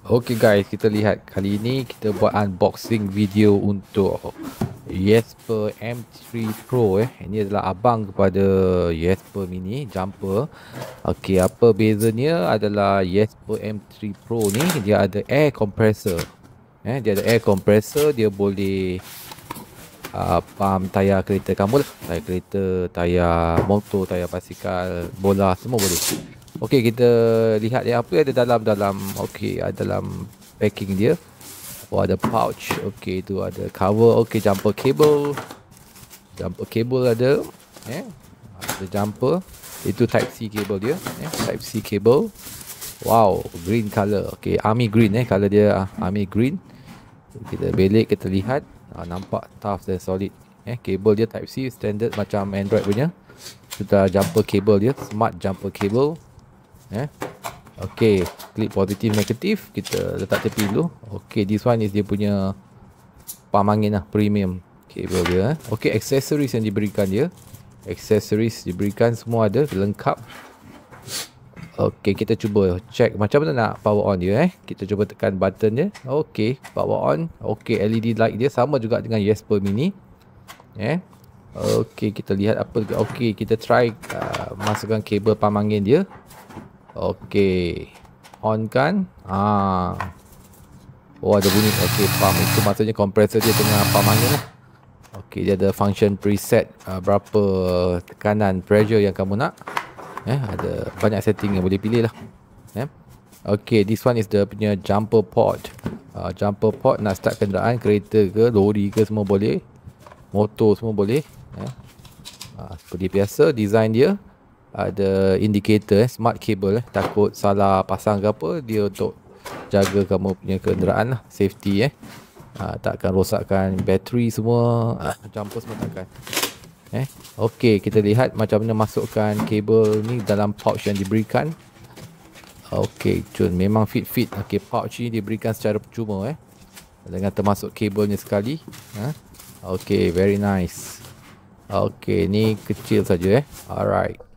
Okay guys, kita lihat kali ini kita buat unboxing video untuk Yesper M3 Pro. Ini adalah abang kepada Yesper Mini jumper. Okay, apa bezanya adalah Yesper M3 Pro ni dia ada air compressor. Dia ada air compressor, dia boleh pump tayar kereta kamu lah, tayar kereta, tayar motor, tayar basikal, bola, semua boleh. Okey, kita lihat dia apa ada dalam okey, dalam packing dia. Oh, ada pouch. Okey, itu ada cover. Okey, jumper cable. Jumper cable ada. Ada jumper. Itu type C cable dia, type C cable. Wow, green color. Okey, army green color dia army green. Kita belik, kita lihat. Nampak tough dan solid. Cable dia type C standard macam Android punya. Sudah jumper cable dia, smart jumper cable. Okay, klik positif negatif, kita letak tepi dulu. Okay, this one is dia punya pump angin lah, premium cable dia. Okay, accessories yang diberikan dia, accessories diberikan semua ada lengkap. Okay, kita cuba check macam mana nak power on dia. Kita cuba tekan button dia. Okay, power on. Okay, LED light dia sama juga dengan Yesper Mini. Okay, kita lihat apa. Okay, kita try masukkan kabel pump angin dia. Okay, on kan. Oh, ada bunyi. Okay, pump itu maksudnya kompresor dia tengah pump angin lah. Okay, dia ada function preset berapa tekanan pressure yang kamu nak. Ada banyak setting yang boleh pilih lah. Okay, this one is the punya jumper port. Jumper port nak start kenderaan, kereta ke, lori ke, semua boleh. Motor semua boleh. Seperti biasa design dia. Ada indicator, smart cable. Takut salah pasang ke apa, dia untuk jaga kamu punya kenderaan lah, safety. Takkan rosakkan bateri semua. Jumper semua takkan. Okay, kita lihat macam mana masukkan kabel ni dalam pouch yang diberikan. Okay, cun memang fit. Okay, pouch ni diberikan secara percuma dengan termasuk kabelnya sekali. Okay, very nice. Okay, ni kecil saja. Alright.